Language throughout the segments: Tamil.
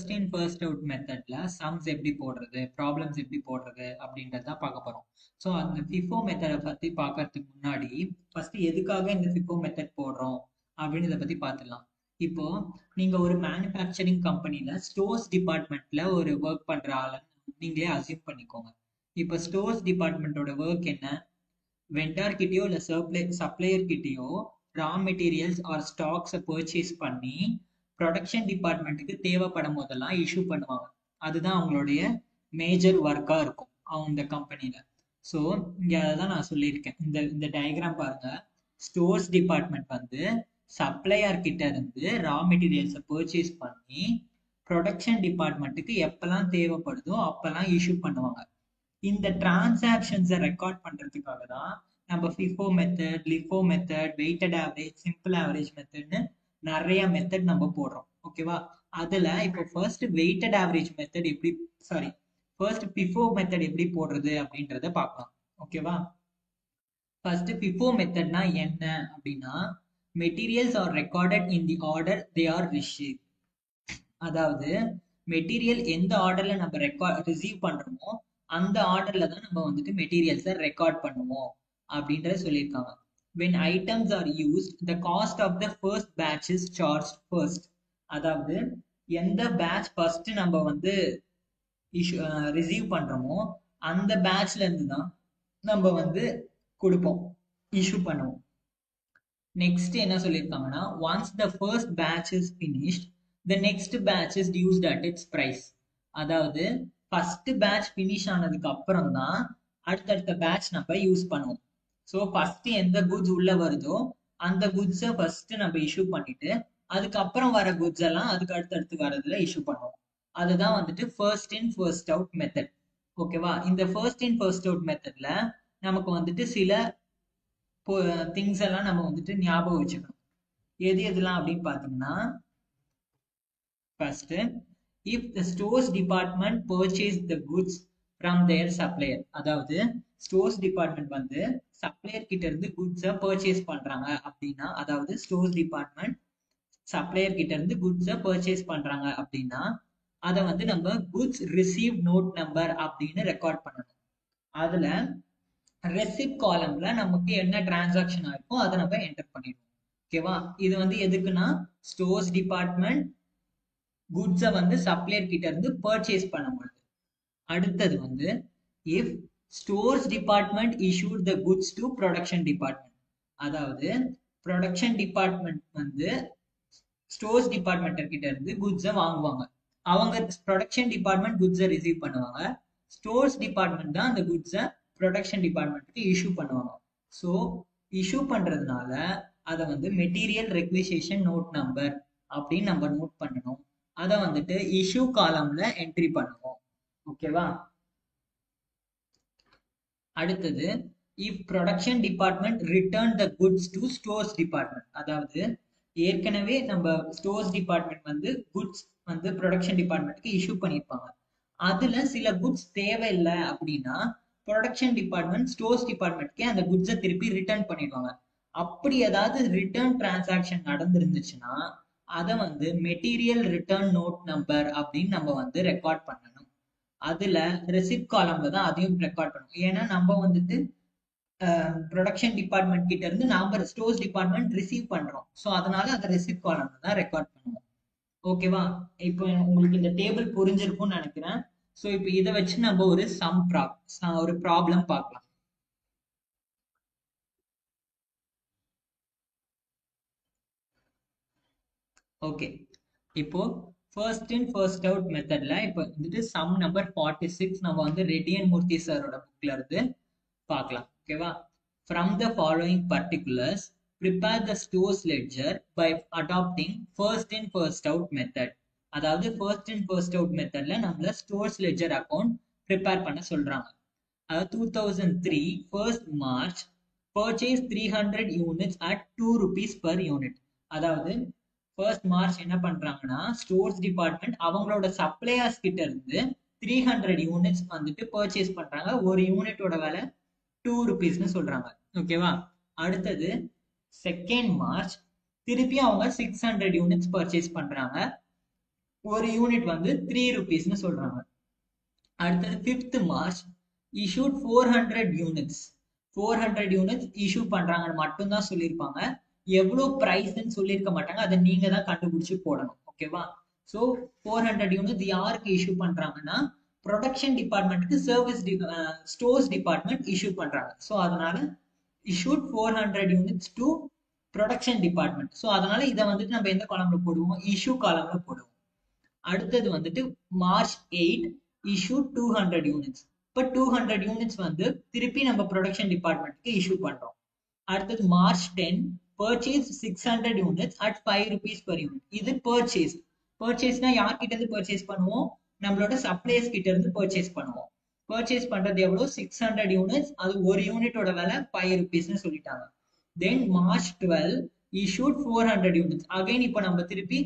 ஃபர்ஸ்ட் இன் ஃபர்ஸ்ட் அவுட் மெத்தட்ல சம்ஸ் எப்படி போடுறது, ப்ராப்ளம்ஸ் எப்படி போடுறது அப்படின்றத பார்க்க போறோம். ஸோ அந்த ஃபிஃபோ மெத்தடை பத்தி பார்க்கறதுக்கு முன்னாடி ஃபர்ஸ்ட் எதுக்காக இந்த ஃபிஃபோ மெத்தட் போடுறோம் அப்படின்னு இதை பத்தி பார்த்துடலாம். இப்போ நீங்க ஒரு மேனுஃபேக்சரிங் கம்பெனில ஸ்டோர்ஸ் டிபார்ட்மெண்ட்ல ஒரு ஒர்க் பண்ற ஆளை நீங்களே அசியூம் பண்ணிக்கோங்க. இப்போ ஸ்டோர்ஸ் டிபார்ட்மெண்ட்டோட ஒர்க் என்ன? வெண்டார் கிட்டயோ இல்ல சப்ளையர் கிட்டயோ ரா மெட்டீரியல்ஸ் ஆர் ஸ்டாக்ஸை பர்ச்சேஸ் பண்ணி ப்ரொடக்ஷன் டிபார்ட்மெண்ட்டுக்கு தேவைப்படும் போதெல்லாம் இஷ்யூ பண்ணுவாங்க. அதுதான் அவங்களுடைய மேஜர் ஒர்க்கா இருக்கும் அவங்க இந்த கம்பெனில. ஸோ இங்க அதான் நான் சொல்லியிருக்கேன். இந்த இந்த டயக்ராம் பாருங்க. ஸ்டோர்ஸ் டிபார்ட்மெண்ட் வந்து சப்ளையர் கிட்ட இருந்து ரா மெட்டீரியல்ஸை பர்ச்சேஸ் பண்ணி ப்ரொடக்ஷன் டிபார்ட்மெண்ட்டுக்கு எப்பெல்லாம் தேவைப்படுதோ அப்பெல்லாம் இஷ்யூ பண்ணுவாங்க. இந்த டிரான்சாக்ஷன்ஸை ரெக்கார்ட் பண்றதுக்காக தான் நம்ம FIFO method, LIFO method, weighted average, simple average மெத்தட்னு நிறைய மெத்தட் நம்ம போடுறோம். ஓகேவா? அதுல இப்போ ஃபர்ஸ்ட் வெயிட்டட் ஆவரேஜ் மெத்தட் எப்படி, சாரி ஃபர்ஸ்ட் ஃபிஃபோ மெத்தட் எப்படி போடுறது அப்படின்றத பார்க்கலாம். ஓகேவா? ஃபர்ஸ்ட் ஃபிஃபோ மெத்தட்னா என்ன அப்படின்னா, materials R recorded in the order they are receive. அதாவது மெட்டீரியல் எந்த ஆர்டர்ல நம்ம ரிசீவ் பண்றோமோ அந்த ஆர்டர்ல தான் நம்ம வந்துட்டு மெட்டீரியல்ஸை ரெக்கார்ட் பண்ணுவோம் அப்படின்றத சொல்லியிருக்காங்க. When items are used, the cost of the first batch is charged first. அதாவது எந்த பேட்ச் ஃபர்ஸ்ட் நம்ம வந்து ரிசீவ் பண்றோமோ அந்த பேட்ச்ல இருந்து தான் நம்ம வந்து கொடுப்போம், இஷ்யூ பண்ணுவோம். நெக்ஸ்ட் என்ன சொல்லியிருக்காங்கன்னா, once the first batch is finished, the next batch is used at its price. அதாவது ஃபர்ஸ்ட் பேட்ச் ஃபினிஷ் ஆனதுக்கு அப்புறம் தான் அடுத்தடுத்த பேட்ச் நம்ம யூஸ் பண்ணுவோம். ஸோ ஃபர்ஸ்ட் எந்த குட்ஸ் உள்ள வருதோ அந்த குட்ஸை ஃபர்ஸ்ட் நம்ம இஷ்யூ பண்ணிட்டு அதுக்கப்புறம் வர குட்ஸ் எல்லாம் அதுக்கு அடுத்தடுத்து வரதுல இஷ்யூ பண்ணுவோம். அதுதான் வந்துட்டு first in first out method. ஓகேவா? இந்த ஃபர்ஸ்ட் இன் ஃபர்ஸ்ட் அவுட் மெத்தட்ல நமக்கு வந்துட்டு சில திங்ஸ் எல்லாம் நம்ம வந்துட்டு ஞாபகம் வச்சுக்கணும். எது எதுலாம் அப்படின்னு பாத்தீங்கன்னா, first if the stores department purchase the goods from their supplier. அதாவது ஸ்டோர்ஸ் டிபார்ட்மெண்ட் வந்து சப்ளையர் கிட்ட இருந்து குட்ஸை பர்ச்சேஸ் பண்றாங்க அப்படின்னா, அதாவது ஸ்டோர்ஸ் டிபார்ட்மெண்ட் சப்ளையர் கிட்ட இருந்து குட்ஸை பர்ச்சேஸ் பண்றாங்க அப்படின்னா அதை வந்து நம்ம குட்ஸ் ரிசீவ் நோட் நம்பர் அப்படின்னு ரெக்கார்ட் பண்ணணும். அதுல ரெசிப்ட் காலம்ல நமக்கு என்ன டிரான்சாக்ஷன் ஆயிருக்கோ அதை நம்ம என்டர் பண்ணிடுவோம். ஓகேவா? இது வந்து எதுக்குன்னா, ஸ்டோர்ஸ் டிபார்ட்மெண்ட் குட்ஸை வந்து சப்ளையர் கிட்ட இருந்து பர்ச்சேஸ் பண்ண முடியும். அடுத்தது வந்து if stores department issued the goods to production department. அதாவது ப்ரொடக்ஷன் டிபார்ட்மெண்ட் வந்து ஸ்டோர்ஸ் டிபார்ட்மெண்ட் கிட்ட இருந்து குட்ஸை வாங்குவாங்க. அவங்க ப்ரொடக்ஷன் டிபார்ட்மெண்ட் குட்ஸை ரிசீவ் பண்ணுவாங்க. ஸ்டோர்ஸ் டிபார்ட்மெண்ட் தான் அந்த குட்ஸை ப்ரொடக்ஷன் டிபார்ட்மெண்ட்டுக்கு இஷ்யூ பண்ணுவாங்க. ஸோ இஷ்யூ பண்றதுனால அதை வந்து மெட்டீரியல் ரெக்விசிஷன் நோட் நம்பர் அப்படின்னு நம்ம நோட் பண்ணணும். அதை வந்துட்டு இஷ்யூ காலம்ல என்ட்ரி பண்ணுவோம். ஓகேவா? அடுத்தது if production department return the goods to stores department. அதாவது ஏற்கனவே நம்ம ஸ்டோர்ஸ் டிபார்ட்மெண்ட் வந்து குட்ஸ் வந்து ப்ரொடக்ஷன் டிபார்ட்மெண்ட்டுக்கு இஷ்யூ பண்ணியிருப்பாங்க. அதுல சில குட்ஸ் தேவையில்லை அப்படின்னா ப்ரொடக்ஷன் டிபார்ட்மெண்ட் ஸ்டோர்ஸ் டிபார்ட்மெண்ட்கே அந்த குட்ஸை திருப்பி ரிட்டர்ன் பண்ணிடுவாங்க. அப்படி ஏதாவது ரிட்டர்ன் டிரான்சாக்ஷன் நடந்துருந்துச்சுன்னா அதை வந்து மெட்டீரியல் ரிட்டர்ன் நோட் நம்பர் அப்படின்னு நம்ம வந்து ரெக்கார்ட் பண்ணணும். அதுல ரெசிப்ட் காலம்ல தான் அதையும் ரெக்கார்ட் பண்ணணும். ஏன்னா நம்ம வந்துட்டு ப்ரொடக்ஷன் டிபார்ட்மெண்ட் கிட்ட இருந்து நாம ஸ்டோர்ஸ் டிபார்ட்மெண்ட் ரிசீவ் பண்றோம். ஸோ அதனால அதை ரெசிப்ட் காலம்ல தான் ரெக்கார்ட் பண்ணுவோம். ஓகேவா? இப்போ உங்களுக்கு இந்த டேபிள் புரிஞ்சிருக்கும்னு நினைக்கிறேன். ஸோ இப்போ இதை வச்சு நம்ம ஒரு ப்ராப்ளம் பார்க்கலாம். ஓகே, இப்போ ஃபர்ஸ்ட் இன் ஃபர்ஸ்ட் அவுட் மெத்தட்ல இப்போ வந்துட்டு சம் நம்பர் 46 நம்ம வந்து ரெட்டியன் மூர்த்தி சாரோட புக்ல இருந்து பார்க்கலாம். ஓகேவா? From the following particulars prepare the stores ledger by adopting first in first out method. அதாவது ஃபர்ஸ்ட் இன் ஃபர்ஸ்ட் அவுட் மெத்தட்ல நம்மள ஸ்டோர்ஸ் லெட்ஜர் அக்கௌண்ட் ப்ரிப்பேர் பண்ண சொல்றாங்க. அதாவது 2003 1st March purchase 300 units at 2 rupees per unit. அதாவது 1st March என்ன பண்றாங்கன்னா, ஸ்டோர்ஸ் டிபார்ட்மெண்ட் அவங்களோட சப்ளையர்ஸ் கிட்ட இருந்து 300 யூனிட்ஸ் வந்துட்டு பர்ச்சேஸ் பண்றாங்க. ஒரு யூனிட்டோட விலை 2 rupeesனு சொல்றாங்க. ஓகேவா? அடுத்தது 2nd March திருப்பி அவங்க 600 யூனிட்ஸ் பர்ச்சேஸ் பண்றாங்க. ஒரு யூனிட் வந்து 3 rupeesனு சொல்றாங்க. அடுத்தது 5th March issued 400 units. 400 units issue பண்றாங்கன்னு மட்டும் தான் சொல்லியிருப்பாங்க. எவ்வளவு பிரைஸ்ன்னு சொல்லியிருக்க மாட்டாங்க. அதை நீங்க தான் கண்டுபிடிச்சு போடணும். ஓகேவா? சோ 400 units யாருக்கு இஷ்யூ பண்றாங்கன்னா ப்ரொடக்ஷன் டிபார்ட்மெண்ட்டுக்கு சர்வீஸ் ஸ்டோர்ஸ் டிபார்ட்மெண்ட் இஷ்யூ பண்றாங்க. சோ அதனால issued 400 units to production department. So அதனால இதை வந்துட்டு நம்ம எந்த காலம்ல போடுவோம்? இஷ்யூ காலம்ல போடுவோம். அடுத்தது வந்துட்டு March 8 issued 200 units. இப்ப 200 units வந்து திருப்பி நம்ம ப்ரொடக்ஷன் டிபார்ட்மெண்ட்க்கு இஷ்யூ பண்றோம். அடுத்தது March 10 purchased 600 units at 5 rupees per unit. இது purchase. பர்ச்சேஸ்னா யார்கிட்ட இருந்து பர்ச்சேஸ் பண்ணுவோம்? நம்மளோட சப்ளையர்ஸ் கிட்ட இருந்து பர்ச்சேஸ் பண்ணுவோம். பர்ச்சேஸ் பண்றது எவ்வளவு? 600 units. அது ஒரு யூனிட்டோட விலை 5 rupeesனு சொல்லிட்டாங்க. Then March 12 issued 400 units. Again இப்ப நம்ம திருப்பி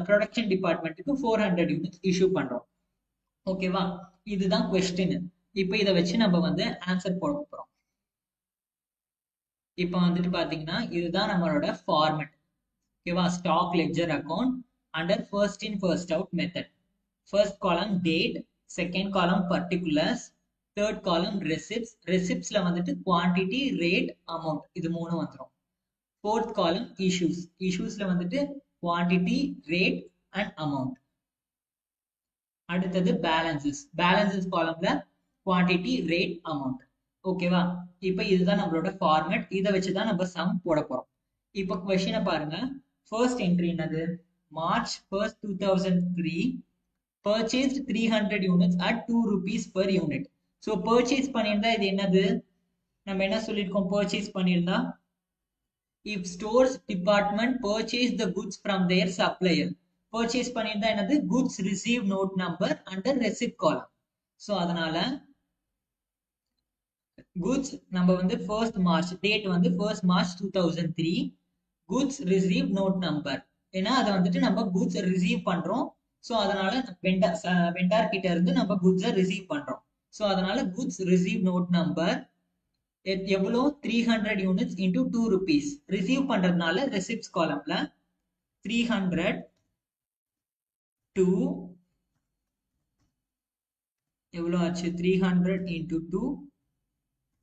ப்ரொடக்ஷன் டிபார்ட்மெண்ட்டுக்கு 400 units இஷ்யூ பண்றோம். ஓகேவா? இதுதான் கொஸ்டின். இப்ப இதை வச்சு நம்ம வந்து ஆன்சர் போட போறோம். இப்ப வந்துட்டு பாத்தீங்கன்னா இதுதான் நம்மளோட ஃபார்மேட். ஓகேவா? Stock ledger account under first in first out method. First column date, second column particulars, third column receipts. ரெசிப்ட்ஸ்ல வந்துட்டு குவான்டிட்டி, ரேட், அமௌண்ட் இது மூணு வந்துடும். ஃபோர்த் காலம் இஷ்யூஸ். இஷ்யூஸ்ல வந்துட்டு quantity, rate and amount. அடுத்தது balances. balances columnல quantity, rate, amount. ஓகேவா? இப்ப இதுதான் நம்மளோட ஃபார்மேட். இதை வச்சுதான் நம்ம சம் போட போறோம். இப்ப கொஸ்டினை பாருங்க. ஃபர்ஸ்ட் என்ட்ரி என்னது? March 1st 2003 purchased 300 units at 2 rupees per unit. So purchase பண்ணியிருந்தா இது என்னது? நம்ம என்ன சொல்லியிருக்கோம்? purchase பண்ணியிருந்தா if stores department purchase the goods from their supplier. Purchase பண்ணியிருந்தா என்னது? goods received note number under receipt column. So அதனால goods நம்ம வந்து 1st March date வந்து 1st March 2003 goods received note number. ஏன்னா அதை வந்துட்டு நம்ம goods receive பண்றோம். So அதனால வெண்டார் கிட்ட இருந்து நம்ம goods receive பண்றோம். So அதனால goods received note number எவ்வளோ? 300 units into 2 rupees. ரிசீவ் பண்றதுனால ரெசிப்ட்ஸ் காலம்ல 300 to எவ்வளோ ஆச்சு? 300 into 2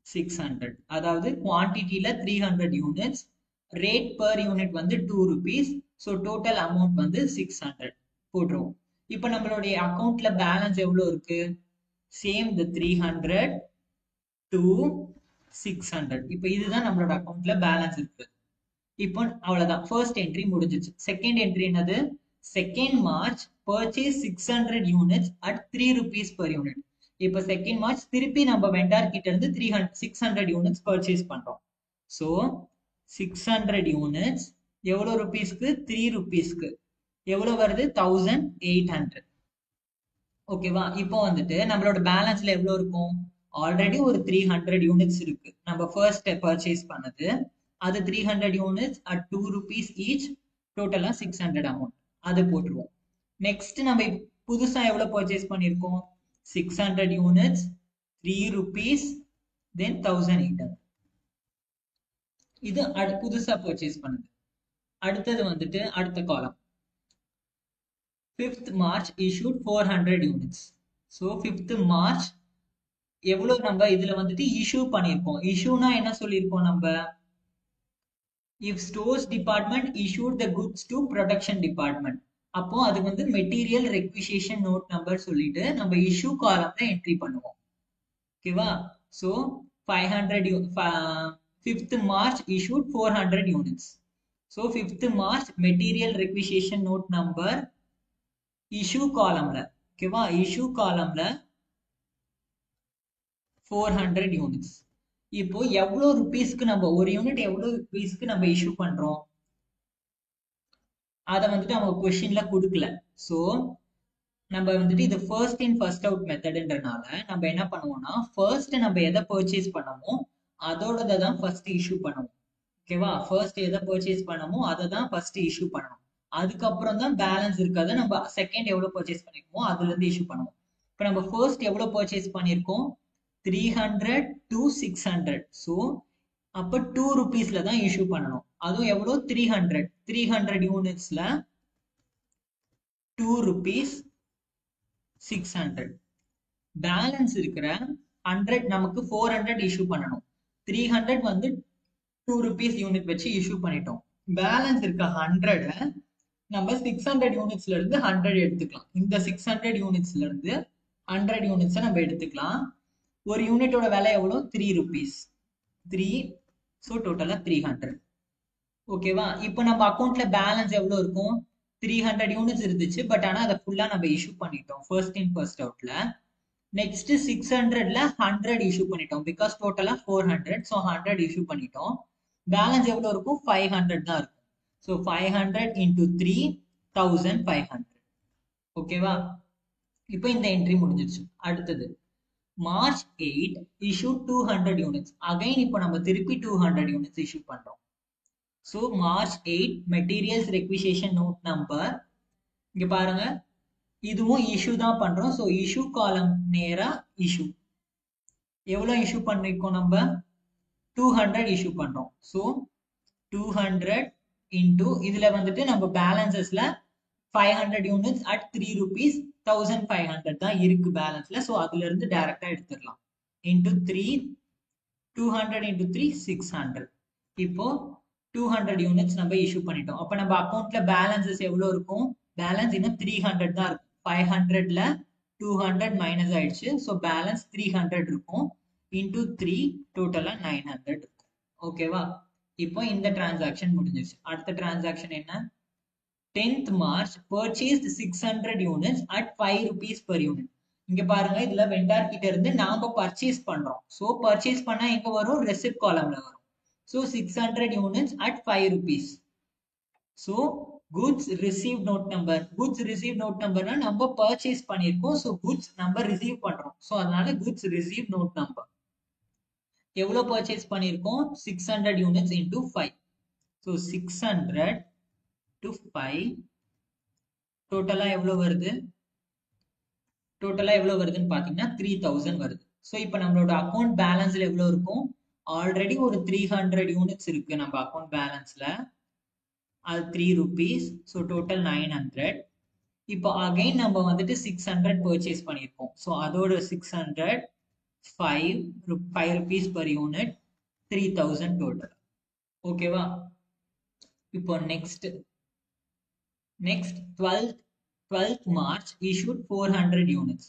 600. அதாவது குவான்டிட்டியில 300 units, ரேட் per யூனிட் வந்து 2 rupees. ஸோ டோட்டல் அமௌண்ட் வந்து 600 போட்டுருவோம். இப்போ நம்மளுடைய அக்கௌண்ட்ல பேலன்ஸ் எவ்வளோ இருக்கு? Same the 300 to 600. இப்போ இதுதான் நம்மளோட அக்கௌண்ட்ல பேலன்ஸ் இருக்கு. இப்போ அவ்வளவுதான். ஃபர்ஸ்ட் என்ட்ரி முடிஞ்சிச்சு. செகண்ட் என்ட்ரி என்னது? Second March purchase 600 units at 3 rupees per unit. இப்போ செகண்ட் மார்ச் திருப்பி நம்ம வெண்டார் கிட்ட இருந்து 600 units பர்ச்சேஸ் பண்றோம். ஸோ 600 units எவ்வளவு ருபீஸ்க்கு? 3 rupeesக்கு. எவ்வளவு வருது? 1800. ஓகேவா? இப்போ வந்துட்டு நம்மளோட பேலன்ஸ்ல எவ்வளவு இருக்கும்? ஆல்ரெடி ஒரு 300 units இருக்கு. நம்ம ஃபர்ஸ்ட் பர்ச்சேஸ் பண்ணது. அது 300 units at 2 rupees each. டோட்டலா 600 அமௌண்ட். அது போட்டுருவோம். நெக்ஸ்ட் நம்ம புதுசா எவ்வளவு பர்ச்சேஸ் பண்ணிருக்கோம்? 600 units, 3 rupees, then 1800. இது புதுசா பர்ச்சேஸ் பண்ணது. அடுத்தது வந்துட்டு அடுத்த காலம் 5th March issued 400 units. So 5th March எவ்வளவு நம்ம இதுல வந்துட்டு இஷ்யூ பண்ணிருக்கோம். இஷ்யூனா என்ன சொல்லிருக்கோம் நம்ம? if stores department issued the goods to production department. அப்போ அது வந்து மெட்டீரியல் ரெக்விசிஷன் நோட் நம்பர் சொல்லிட்டு நம்ம இஷ்யூ காலம்ல என்ட்ரி பண்ணுவோம். ஓகேவா? So 5th March issued 400 units. So 5th March material requisition note number issue காலம்ல, ஓகேவா? இஷ்யூ காலம்ல 400 units. இப்போ எவ்வளவு ருபீஸ்க்கு நம்ம ஒரு யூனிட் எவ்வளவு ருபீஸ்க்கு நம்ம இஷ்யூ பண்றோம்? அதை வந்துட்டு அவங்க கொஸ்டின்ல கொடுக்கல. சோ நம்ம வந்துட்டு இது ஃபர்ஸ்ட் இன் ஃபர்ஸ்ட் அவுட் மெத்தட்ன்றனால நம்ம என்ன பண்ணுவோம்னா ஃபர்ஸ்ட் நம்ம எதை பர்ச்சேஸ் பண்ணமோ அதோட தான் ஃபர்ஸ்ட் இஷ்யூ பண்ணுவோம். ஓகேவா? ஃபர்ஸ்ட் எதை பர்ச்சேஸ் பண்ணமோ அதை தான் ஃபர்ஸ்ட் இஷ்யூ பண்ணணும். அதுக்கப்புறம் தான் பேலன்ஸ் இருக்காது நம்ம செகண்ட் எவ்வளவு பர்ச்சேஸ் பண்ணிருக்கோமோ அதுல இருந்து இஷ்யூ பண்ணுவோம். இப்போ நம்ம ஃபர்ஸ்ட் எவ்வளவு பர்ச்சேஸ் பண்ணிருக்கோம்? 300 to 600. ஸோ அப்போ 2 rupeesல தான் இஷ்யூ பண்ணணும். அதுவும் எவ்வளோ? 300 யூனிட்ஸ்ல 2 rupees 600. பேலன்ஸ் இருக்கிற 100 நமக்கு 400 இஷ்யூ பண்ணணும். 300 வந்து 2 rupees யூனிட் வச்சு இஷ்யூ பண்ணிட்டோம். பேலன்ஸ் இருக்க 100 நம்ம 600 யூனிட்ஸ்ல இருந்து 100 எடுத்துக்கலாம். இந்த 600 யூனிட்ஸ்ல இருந்து 100 யூனிட்ஸை நம்ம எடுத்துக்கலாம். ஒரு யூனிட்டோட விலை எவ்வளோ? 3 rupees. 3, ஸோ டோட்டலா 300. ஓகேவா? இப்போ நம்ம அக்கௌண்ட்ல பேலன்ஸ் எவ்வளோ இருக்கும்? 300 யூனிட்ஸ் இருந்துச்சு. பட் ஆனா அதை ஃபுல்லா நம்ம இஷ்யூ பண்ணிட்டோம் ஃபர்ஸ்ட் இன் ஃபர்ஸ்ட் அவுட்ல. நெக்ஸ்ட் 600ல 100 இஷ்யூ பண்ணிட்டோம். பிகாஸ் டோட்டலா 400, ஸோ 100 இஷ்யூ பண்ணிட்டோம். பேலன்ஸ் எவ்வளோ இருக்கும்? 500 தான் இருக்கும். So 500 into 3, 1500. ஓகேவா? இப்போ இந்த என்ட்ரி முடிஞ்சிருச்சு. அடுத்தது March 8 issued 200 units. அகைன் இப்போ நம்ம திருப்பி 200 units இஷ்யூ பண்றோம். So March 8 materials requisition note number, இங்க பாருங்க, இதுவும் இஷ்யூ தான் பண்றோம். ஸோ இஷ்யூ காலம் நேரா இஷ்யூ எவ்வளவு இஷ்யூ பண்ணிருக்கோம்? நம்ம 200 இஷ்யூ பண்றோம். ஸோ 200 into இதுல வந்துட்டு நம்ம பேலன்சஸ்ல 500 யூனிட்ஸ் at 3 rupees 1500 தான் இருக்கு பேலன்ஸ்ல. ஸோ அதுல இருந்து டைரக்டா எடுத்துடலாம். into 3, 200 into 3, 600. இப்போ 200 யூனிட்ஸ் நம்ம இஷ்யூ பண்ணிட்டோம். அப்ப நம்ம அக்கௌண்ட்ல பேலன்சஸ் எவ்வளவு இருக்கும்? பேலன்ஸ் இன்னும் 300 தான் இருக்கும். 500ல 200 மைனஸ் ஆயிடுச்சு. ஸோ பேலன்ஸ் 300 இருக்கும். into 3, டோட்டலா 900 இருக்கும். ஓகேவா? இப்போ இந்த டிரான்சாக்ஷன் முடிஞ்சிருச்சு. அடுத்த டிரான்சாக்ஷன் என்ன? 10th March purchased 600 units at 5 rupees per unit. இங்க பாருங்க, இதுல வெண்டார் கிட்ட இருந்து நாம பர்ச்சேஸ் பண்றோம். சோ பர்ச்சேஸ் பண்ணா எங்க வரும்? ரெசிப்ட் காலம்ல வரும். So 600 units at 5 rupees. So goods received note number. goods received note numberனா நம்ம பர்ச்சேஸ் பண்ணிருக்கோம். சோ goods நம்ம ரிசீவ் பண்றோம். சோ அதனால goods received note number. எவ்வளவு பர்ச்சேஸ் பண்ணிருக்கோம்? 600 units into 5. சோ 600 to 5, டோட்டலா எவ்வளவு வருது? டோட்டலா எவ்வளவு வருதுன்னு பாத்தீங்கன்னா 3000 வருது. சோ இப்போ நம்மளோட அக்கௌண்ட் பேலன்ஸ்ல எவ்வளவு இருக்கும்? ஆல்ரெடி ஒரு 300 யூனிட்ஸ் இருக்கு நம்ம அக்கௌண்ட் பேலன்ஸ்ல. அது 3 rupees. So total 900. இப்போ அகைன் நம்ம வந்துட்டு 600 பர்ச்சேஸ் பண்ணியிருக்கோம். ஸோ அதோட 600, 5 rupees per unit, 3000 டோட்டல். ஓகேவா? இப்போ next 12th March issued 400 units.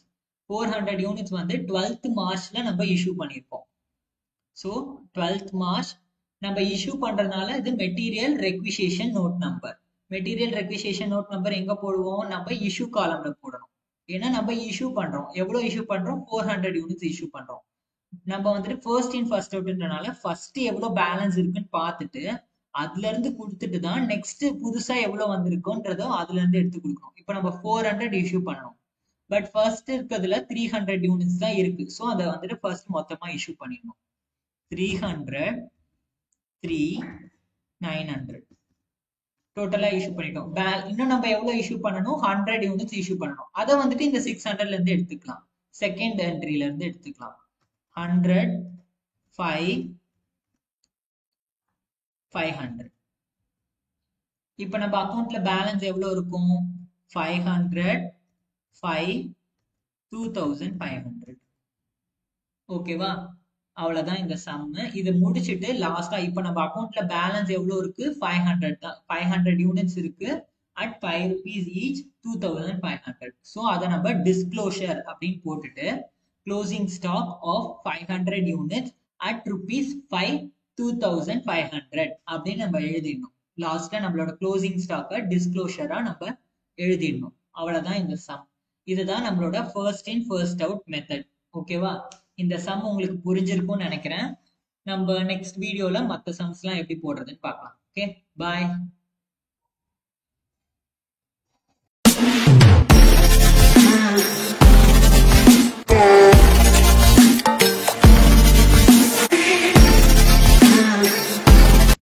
400 units வந்து 12th Marchல நம்ம இஷ்யூ பண்ணியிருக்கோம். ஸோ 12th March நம்ம இஷ்யூ பண்றதுனால இது material requisition note number. Material requisition note number எங்க போடுவோம்? நம்ம இஷ்யூ காலம்ல போடணும். ஏன்னா நம்ம இஷ்யூ பண்றோம். எவ்வளவு இஷ்யூ பண்றோம்? 400 யூனிட்ஸ் இஷ்யூ பண்றோம். நம்ம வந்துட்டு ஃபர்ஸ்ட் இன் ஃபர்ஸ்ட் அவுட்ன்றனால ஃபர்ஸ்ட் எவ்வளவு பேலன்ஸ் இருக்குன்னு பார்த்துட்டு அதுல இருந்து கொடுத்துட்டு தான் நெக்ஸ்ட் புதுசா எவ்வளவு வந்திருக்கோன்றதோ அதுல இருந்து எடுத்து கொடுக்கணும். இப்போ நம்ம 400 இஷ்யூ பண்ணணும். பட் ஃபர்ஸ்ட் இருக்கிறதுல 300 யூனிட்ஸ் தான் இருக்கு. ஸோ அதை வந்துட்டு ஃபர்ஸ்ட் மொத்தமா இஷ்யூ பண்ணிடணும். 300, 3, 900 டோட்டலா இஷ்யூ பண்ணிட்டோம். இன்னும் நம்ம எவ்வளவு இஷ்யூ பண்ணணும்? 100 யூனிட்ஸ் இஷ்யூ பண்ணணும். அதை வந்துட்டு இந்த 600ல இருந்து எடுத்துக்கலாம். செகண்ட் என்ட்ரில இருந்து எடுத்துக்கலாம். 100, 5, 500. இப்போ நம்ம அக்கௌண்ட்ல பேலன்ஸ் எவ்வளவு இருக்கும்? 500, 5, 2500. ஓகேவா? அவ்வளவுதான் இந்த சம். இது முடிச்சிட்டு லாஸ்டா இப்போ நம்ம அக்கௌண்ட்ல பேலன்ஸ் எவ்வளவு இருக்கு? 500 தான். 500 யூனிட்ஸ் இருக்கு at 5 rupees each, 2500. ஸோ அதை நம்ம டிஸ்க்ளோஷர் அப்படின்னு போட்டுட்டு closing stock of 500 units at rupees 5, 2500 அப்படின்னு நம்ம எழுதிடணும். லாஸ்டா நம்மளோட க்ளோசிங் ஸ்டாக்கை டிஸ்க்ளோஷரா நம்ம எழுதிடணும். அவ்வளவுதான் இந்த சம். இதுதான் நம்மளோட first in first out method. ஓகேவா? இந்த சம் உங்களுக்கு புரிஞ்சிருக்கும்னு நினைக்கிறேன். நம்ம நெக்ஸ்ட் வீடியோல மற்ற சம்ஸ்லாம் எப்படி போடுறதுன்னு பார்க்கலாம். ஓகே, பாய்.